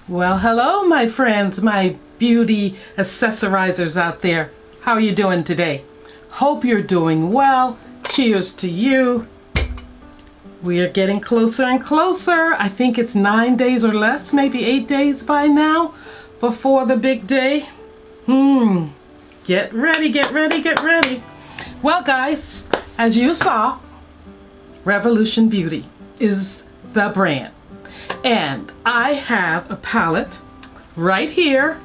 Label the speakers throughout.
Speaker 1: Well, hello, my friends, my beauty accessorizers out there. How are you doing today? Hope you're doing well. Cheers to you. We are getting closer and closer. I think it's 9 days or less, maybe 8 days by now, before the big day. Get ready, get ready, get ready. Well, guys, as you saw, Revolution Beauty is the brand. And I have a palette right here,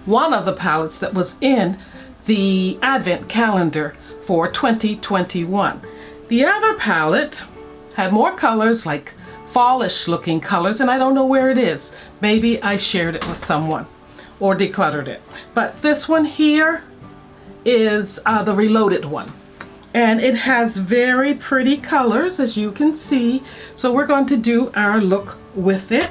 Speaker 1: one of the palettes that was in the advent calendar for 2021. The other palette had more colors, like fallish looking colors, and I don't know where it is. Maybe I shared it with someone or decluttered it. But this one here is the reloaded one. And it has very pretty colors, as you can see. So we're going to do our look with it.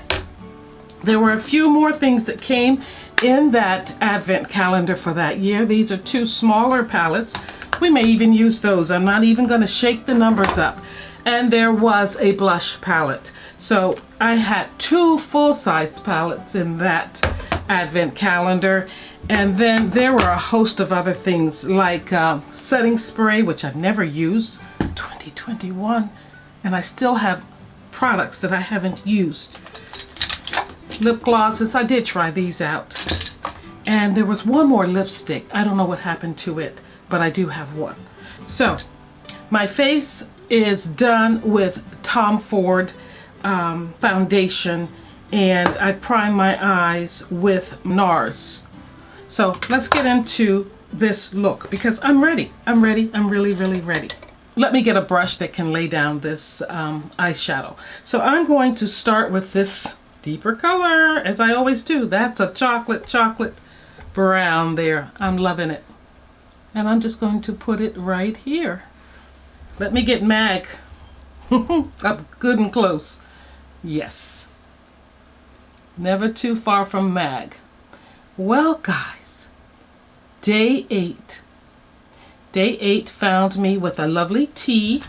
Speaker 1: There were a few more things that came in that advent calendar for that year. These are two smaller palettes. We may even use those. I'm not even going to shake the numbers up. And there was a blush palette. So I had two full-size palettes in that advent calendar. And then there were a host of other things like setting spray, which I've never used, 2021, and I still have products that I haven't used. Lip glosses, I did try these out. And there was one more lipstick. I don't know what happened to it, but I do have one. So my face is done with Tom Ford foundation, and I primed my eyes with NARS. So let's get into this look because I'm ready. I'm really, really ready. Let me get a brush that can lay down this eyeshadow. So I'm going to start with this deeper color, as I always do. That's a chocolate brown there. I'm loving it. And I'm just going to put it right here. Let me get Mag up good and close. Yes. Never too far from Mag. Well, guys, day 8. Day 8 found me with a lovely tea.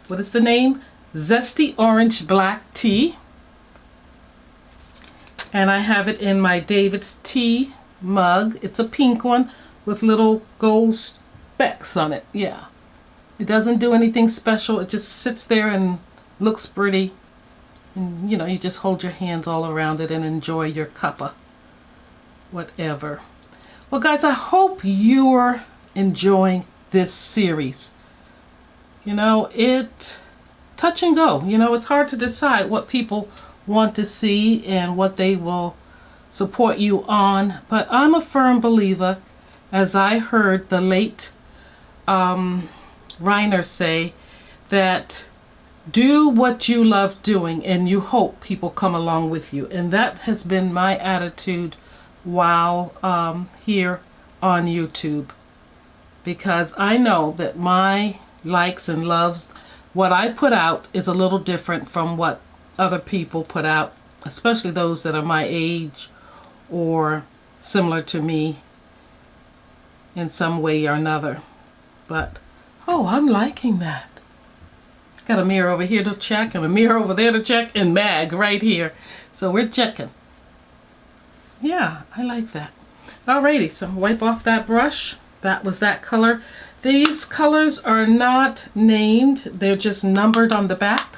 Speaker 1: What is the name? Zesty Orange Black Tea. And I have it in my David's Tea mug. It's a pink one with little gold specks on it. Yeah. It doesn't do anything special. It just sits there and looks pretty. And, you know, you just hold your hands all around it and enjoy your cuppa. Whatever. Well, guys, I hope you're enjoying this series. You know, it touch and go. You know, it's hard to decide what people want to see and what they will support you on. But I'm a firm believer, as I heard the late Reiner say, that do what you love doing and you hope people come along with you. And that has been my attitude while here on YouTube, because I know that my likes and loves, what I put out is a little different from what other people put out, especially those that are my age or similar to me in some way or another. But oh, I'm liking that. Got a mirror over here to check and a mirror over there to check and Mag right here, so we're checking. Yeah, I like that. Alrighty, so wipe off that brush. That was that color. These colors are not named. They're just numbered on the back.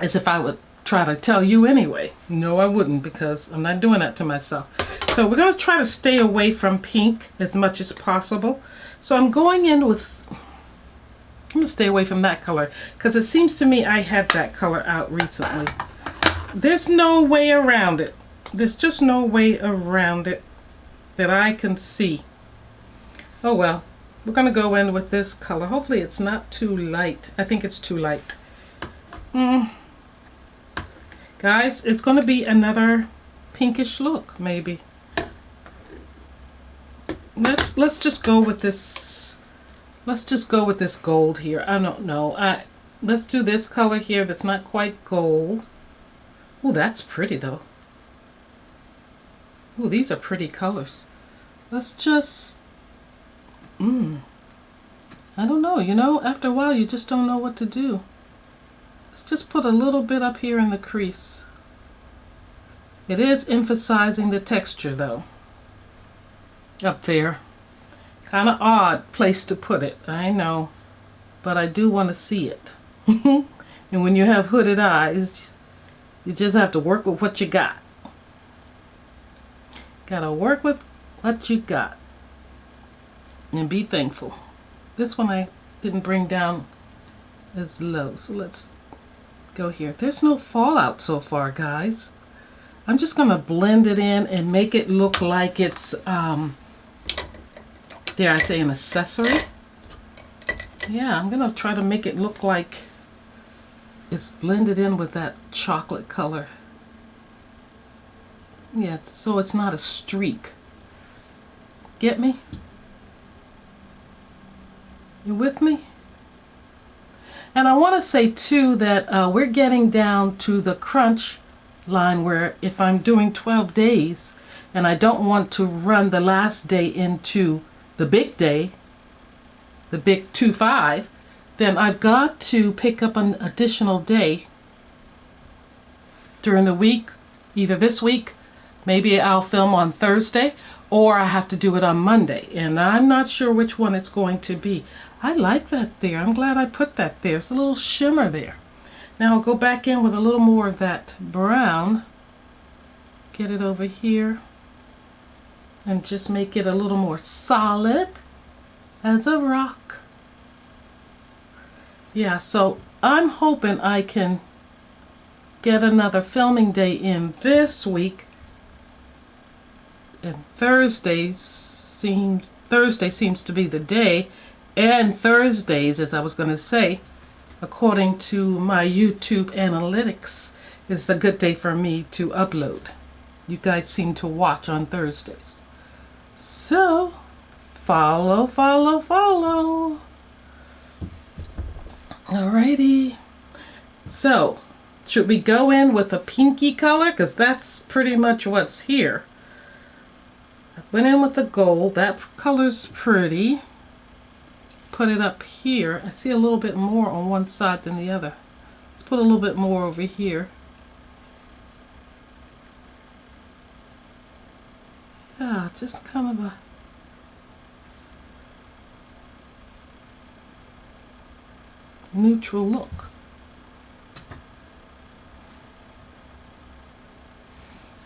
Speaker 1: As if I would try to tell you anyway. No, I wouldn't, because I'm not doing that to myself. So we're going to try to stay away from pink as much as possible. So I'm going in with... I'm going to stay away from that color, because it seems to me I had that color out recently. There's no way around it. There's just no way around it that I can see. Oh well, we're going to go in with this color. Hopefully it's not too light. I think it's too light. Guys, it's going to be another pinkish look, maybe. Let's just go with this. Let's just go with this gold here. I don't know. Let's do this color here that's not quite gold. Oh, that's pretty though. Oh, these are pretty colors. Let's just, I don't know, you know, after a while you just don't know what to do. Let's just put a little bit up here in the crease. It is emphasizing the texture though. Up there. Kind of odd place to put it, I know. But I do want to see it. And when you have hooded eyes, you just have to work with what you got. Gotta work with what you got. And be thankful. This one I didn't bring down as low. So let's go here. There's no fallout so far, guys. I'm just going to blend it in and make it look like it's, dare I say, an accessory. Yeah, I'm going to try to make it look like it's blended in with that chocolate color. Yeah, so it's not a streak. Get me? You with me? And I want to say too that we're getting down to the crunch line where if I'm doing 12 days and I don't want to run the last day into the big day, the big 2-5, then I've got to pick up an additional day during the week. Either this week, maybe I'll film on Thursday, or I have to do it on Monday, and I'm not sure which one it's going to be. I like that there. I'm glad I put that there. It's a little shimmer there. Now I'll go back in with a little more of that brown. Get it over here. And just make it a little more solid as a rock. Yeah, so I'm hoping I can get another filming day in this week. And Thursday seems to be the day. And Thursdays, as I was going to say, according to my YouTube analytics, is a good day for me to upload. You guys seem to watch on Thursdays. So, follow, follow, follow. Alrighty. So, should we go in with a pinky color? Because that's pretty much what's here. I went in with the gold. That color's pretty. Put it up here. I see a little bit more on one side than the other. Let's put a little bit more over here. Yeah, just kind of a neutral look.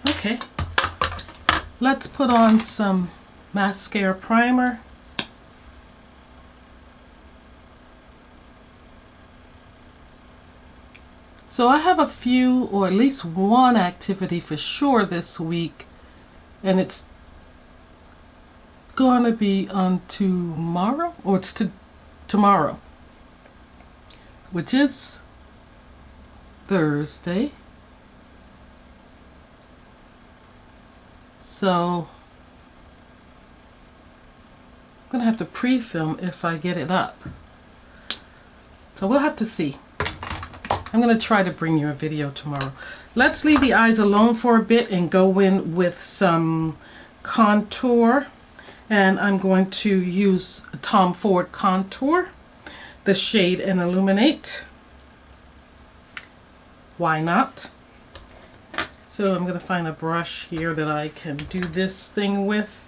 Speaker 1: Okay, let's put on some mascara primer. So I have a few, or at least one activity for sure this week, and it's going to be on tomorrow, or it's tomorrow, which is Thursday. So I'm going to have to pre-film if I get it up. So we'll have to see. I'm going to try to bring you a video tomorrow. Let's leave the eyes alone for a bit and go in with some contour. And I'm going to use a Tom Ford contour, the shade and Illuminate. Why not? So I'm going to find a brush here that I can do this thing with.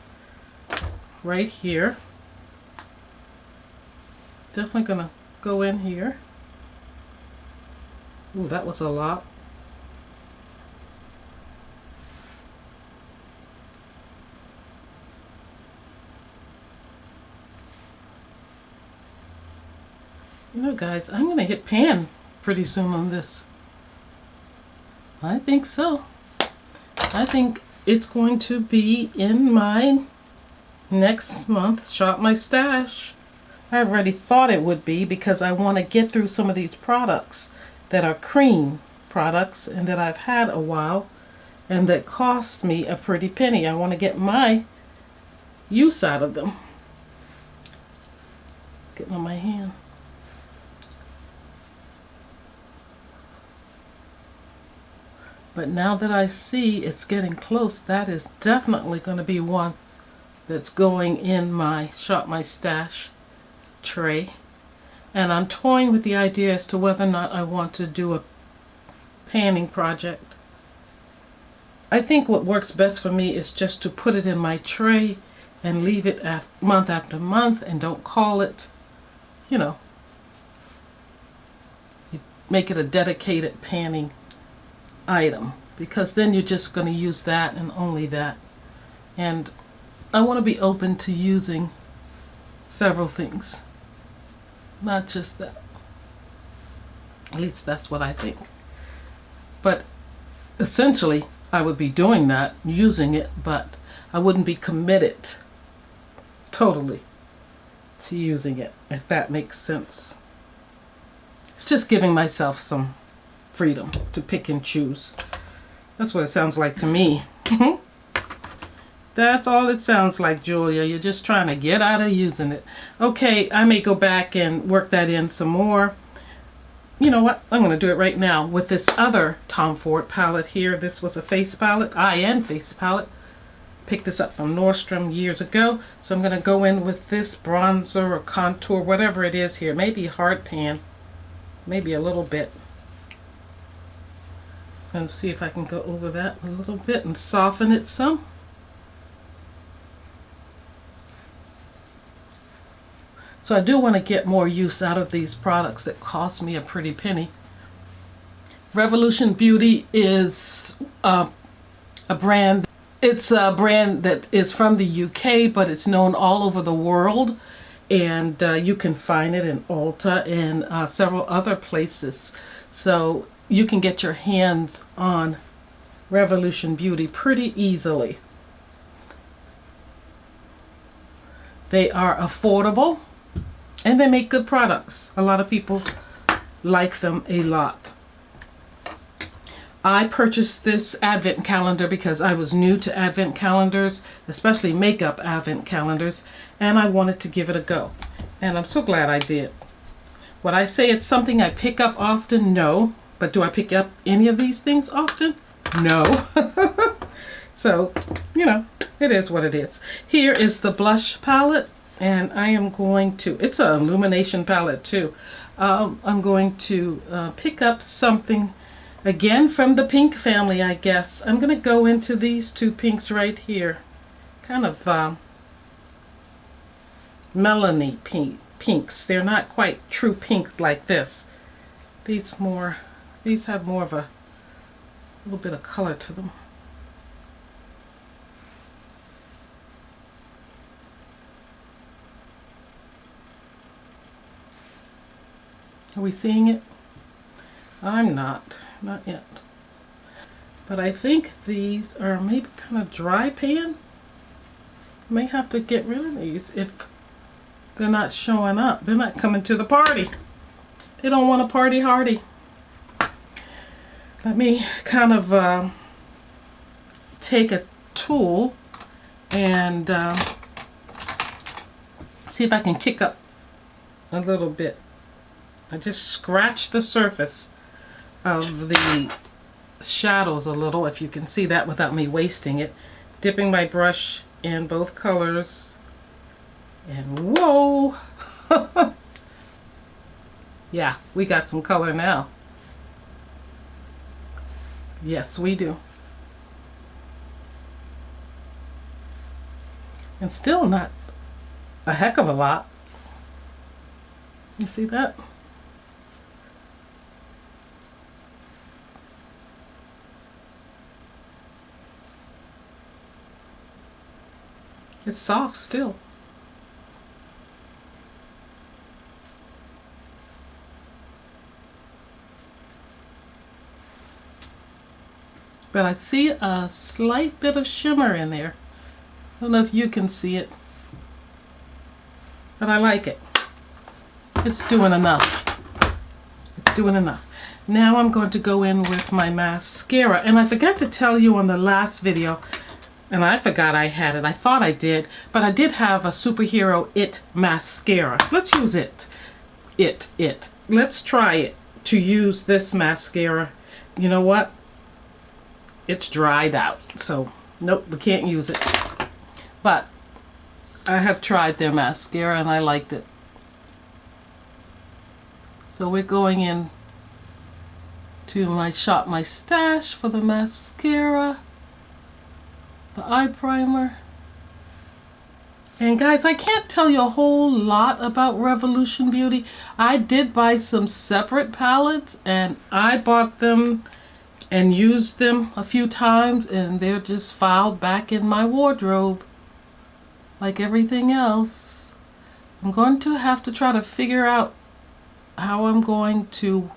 Speaker 1: Right here. Definitely going to go in here. Ooh, that was a lot. You know, guys, I'm going to hit pan pretty soon on this. I think so. I think it's going to be in my next month Shop My Stash. I already thought it would be because I want to get through some of these products that are cream products and that I've had a while and that cost me a pretty penny. I want to get my use out of them. It's getting on my hand. But now that I see it's getting close, that is definitely going to be one that's going in my Shop My Stash tray. And I'm toying with the idea as to whether or not I want to do a panning project. I think what works best for me is just to put it in my tray and leave it month after month, and don't call it, you know, you make it a dedicated panning item, because then you're just going to use that and only that. And I want to be open to using several things, not just that. At least that's what I think. But essentially, I would be doing that, using it, but I wouldn't be committed totally to using it, if that makes sense. It's just giving myself some freedom to pick and choose. That's what it sounds like to me. That's all it sounds like, Julia. You're just trying to get out of using it. Okay, I may go back and work that in some more. You know what? I'm going to do it right now with this other Tom Ford palette here. This was a face palette, eye-and face palette. Picked this up from Nordstrom years ago. So I'm going to go in with this bronzer or contour, whatever it is here. Maybe hard pan. Maybe a little bit. And see if I can go over that a little bit and soften it some. So I do want to get more use out of these products that cost me a pretty penny. Revolution Beauty is a brand. It's a brand that is from the UK, but it's known all over the world. And you can find it in Ulta and several other places. So you can get your hands on Revolution Beauty pretty easily. They are affordable. And they make good products. A lot of people like them a lot. I purchased this advent calendar because I was new to advent calendars, especially makeup advent calendars, and I wanted to give it a go. And I'm so glad I did. Would I say it's something I pick up often? No. But do I pick up any of these things often? No. So, you know, it is what it is. Here is the blush palette. And I am going to, it's an illumination palette too. I'm going to pick up something again from the pink family, I guess. I'm going to go into these two pinks right here. Kind of melony pinks. They're not quite true pink like this. These have more of a little bit of color to them. Are we seeing it? I'm not yet. But I think these are maybe kind of dry pan. May have to get rid of these if they're not showing up. They're not coming to the party. They don't want a party hardy. Let me kind of take a tool and see if I can kick up a little bit. I just scratch the surface of the shadows a little, if you can see that without me wasting it. Dipping my brush in both colors. And whoa! Yeah, we got some color now. Yes, we do. And still not a heck of a lot. You see that? It's soft still. But I see a slight bit of shimmer in there. I don't know if you can see it, but I like it. It's doing enough. It's doing enough. Now I'm going to go in with my mascara. And I forgot to tell you on the last video, and I forgot I had it. I thought I did, but I did have a Superhero It mascara. Let's use it. It. Let's try it to use this mascara. You know what? It's dried out, so nope, we can't use it. But I have tried their mascara and I liked it. So we're going in to my Shop My Stash for the mascara. the eye primer. And guys, I can't tell you a whole lot about Revolution Beauty. I did buy some separate palettes, and I bought them and used them a few times, and they're just filed back in my wardrobe like everything else. I'm going to have to try to figure out how I'm going to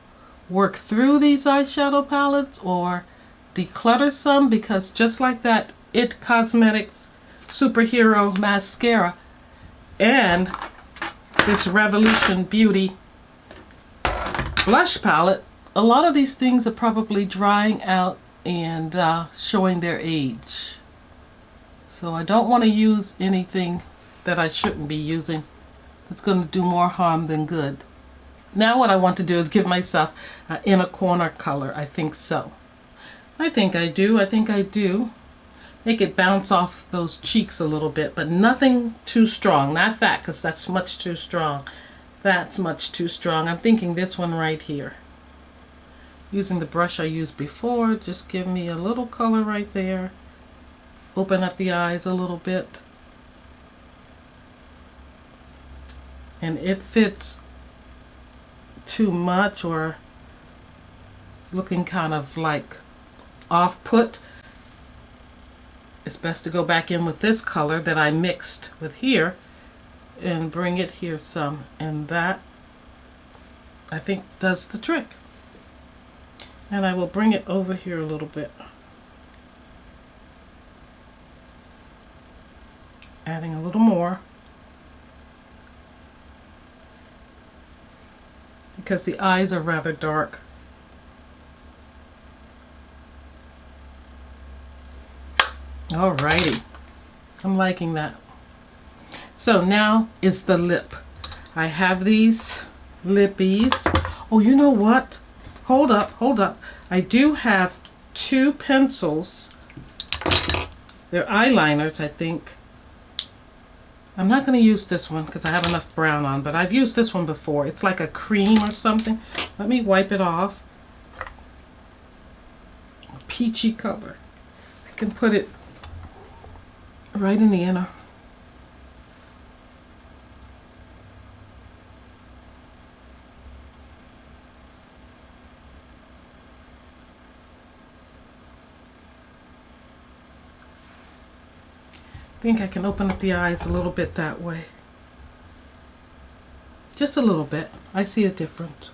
Speaker 1: work through these eyeshadow palettes or declutter some, because just like that It Cosmetics Superhero Mascara and this Revolution Beauty blush palette, a lot of these things are probably drying out and showing their age. So I don't want to use anything that I shouldn't be using. It's going to do more harm than good. Now what I want to do is give myself an inner corner color. I think so. I think I do. Make it bounce off those cheeks a little bit, but nothing too strong. Not that, because that's much too strong. That's much too strong. I'm thinking this one right here. Using the brush I used before, just give me a little color right there. Open up the eyes a little bit. And if it's too much or looking kind of like off-put, it's best to go back in with this color that I mixed with here and bring it here some, and that I think does the trick. And I will bring it over here a little bit, adding a little more because the eyes are rather dark. Alrighty, I'm liking that. So now is the lip. I have these lippies. Oh, you know what? Hold up. I do have two pencils. They're eyeliners, I think. I'm not going to use this one because I have enough brown on, but I've used this one before. It's like a cream or something. Let me wipe it off. A peachy color. I can put it right in the inner. I think I can open up the eyes a little bit that way. Just a little bit. I see a difference.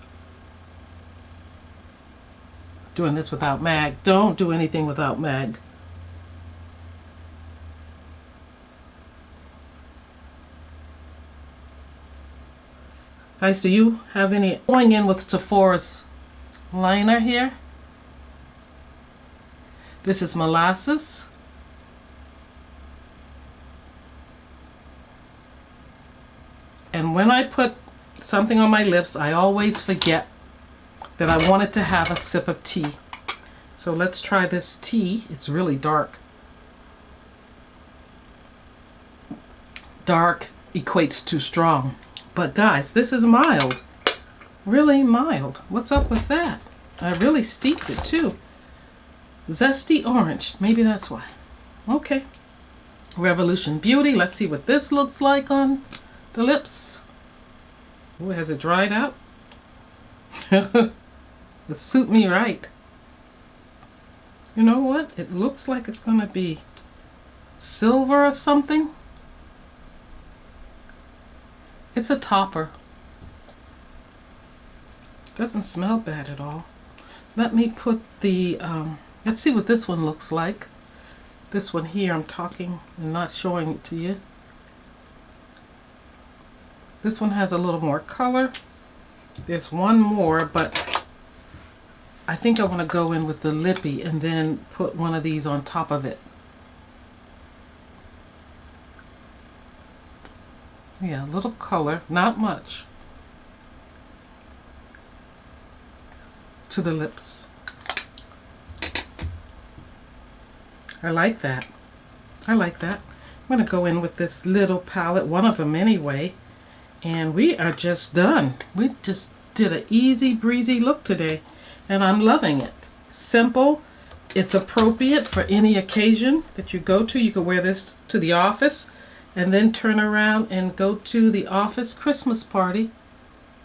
Speaker 1: Doing this without mag. Don't do anything without mag. Guys, do you have any? Going in with Sephora's liner here. This is Molasses. And when I put something on my lips, I always forget that I wanted to have a sip of tea. So let's try this tea. It's really dark. Dark equates to strong. But guys, this is mild. Really mild. What's up with that? I really steeped it too. Zesty orange. Maybe that's why. Okay. Revolution Beauty. Let's see what this looks like on the lips. Oh, has it dried out? It suit me right. You know what? It looks like it's going to be silver or something. It's a topper. Doesn't smell bad at all. Let me put the, let's see what this one looks like. This one here, I'm talking and not showing it to you. This one has a little more color. There's one more, but I think I want to go in with the lippy and then put one of these on top of it. Yeah, a little color, not much, to the lips. I like that. I like that. I'm going to go in with this little palette, one of them anyway, and we are just done. We just did an easy breezy look today, and I'm loving it. Simple, It's appropriate for any occasion that you go to. You could wear this to the office and then turn around and go to the office Christmas party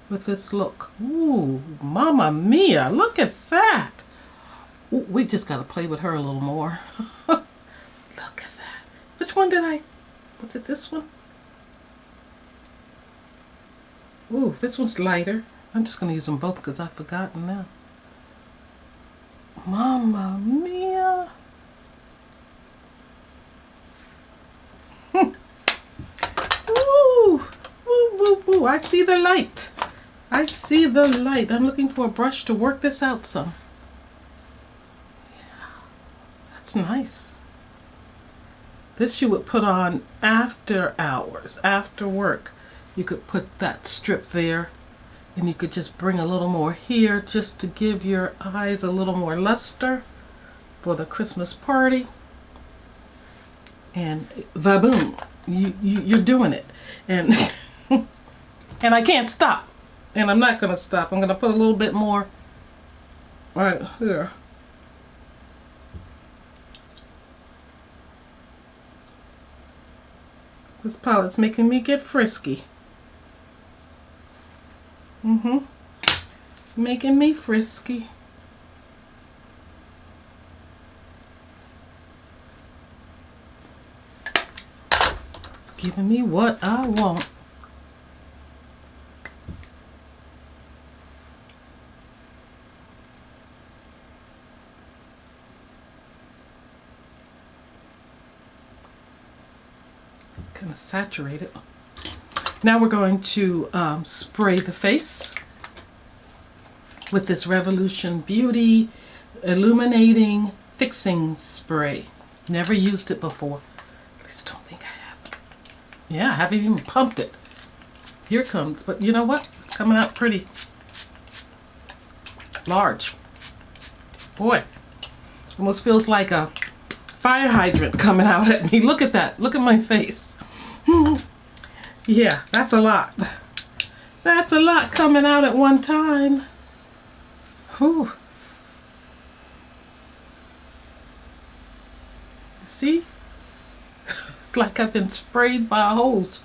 Speaker 1: with this look. Ooh, Mamma Mia, look at that. Ooh, we just got to play with her a little more. Look at that. Which one did I, was it this one? Ooh, this one's lighter. I'm just going to use them both because I've forgotten now. Mamma Mia. Ooh, woo, woo, woo. I see the light. I see the light. I'm looking for a brush to work this out some. Yeah, that's nice. This you would put on after hours, after work. You could put that strip there, and you could just bring a little more here just to give your eyes a little more luster for the Christmas party. And va-boom, you're doing it. And and I can't stop. And I'm not gonna stop. I'm gonna put a little bit more right here. This palette's making me get frisky. It's making me frisky. It's giving me what I want. Kind of saturate it. Now we're going to spray the face with this Revolution Beauty Illuminating Fixing Spray. Never used it before. At least I don't think I have. Yeah, I haven't even pumped it. Here it comes. But you know what? It's coming out pretty large. Boy, almost feels like a fire hydrant coming out at me. Look at that. Look at my face. Yeah, that's a lot. That's a lot coming out at one time. Whew. See? It's like I've been sprayed by a hose.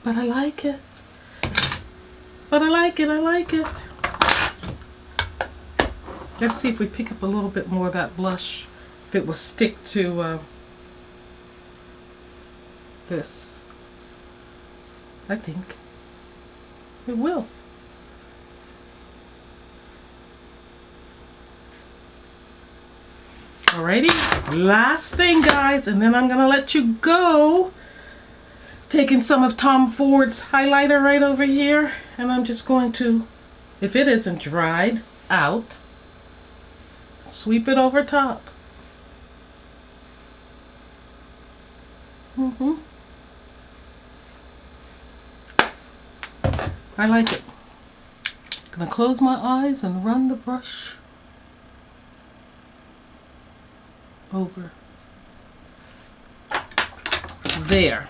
Speaker 1: But I like it. But I like it, I like it. Let's see if we pick up a little bit more of that blush. If it will stick to this. I think it will. Alrighty, last thing guys, and then I'm gonna let you go. Taking some of Tom Ford's highlighter right over here, and I'm just going to, if it isn't dried out, sweep it over top. I like it. Gonna close my eyes and run the brush over. There.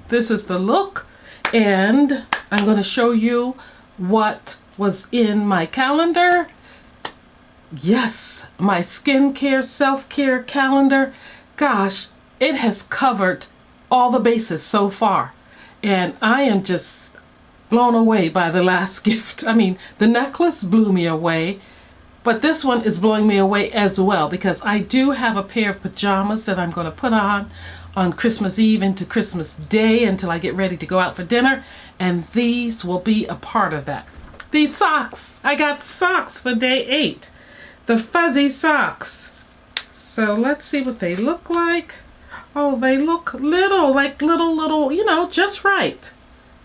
Speaker 1: This is the look, and I'm going to show you what was in my calendar. Yes, my skincare, self-care calendar. Gosh, it has covered all the bases so far, and I am just blown away by the last gift. I mean, the necklace blew me away, but this one is blowing me away as well, because I do have a pair of pajamas that I'm going to put on Christmas Eve into Christmas Day until I get ready to go out for dinner, and these will be a part of that. These socks, I got socks for day 8, the fuzzy socks. So let's see what they look like. Oh, they look little, like little, you know, just right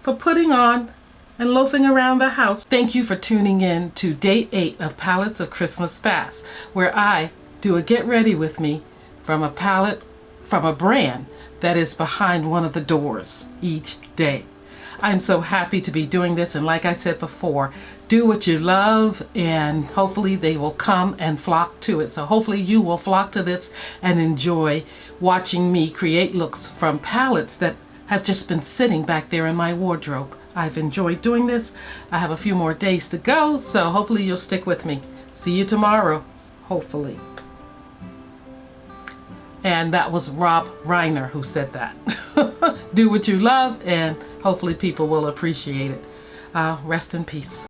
Speaker 1: for putting on and loafing around the house. Thank you for tuning in to day 8 of Palettes of Christmas Past, where I do a get ready with me from a palette from a brand that is behind one of the doors each day. I'm so happy to be doing this, and like I said before, do what you love and hopefully they will come and flock to it. So hopefully you will flock to this and enjoy watching me create looks from palettes that have just been sitting back there in my wardrobe. I've enjoyed doing this. I have a few more days to go, so hopefully you'll stick with me. See you tomorrow, hopefully. And that was Rob Reiner who said that. Do what you love, and hopefully people will appreciate it. Rest in peace.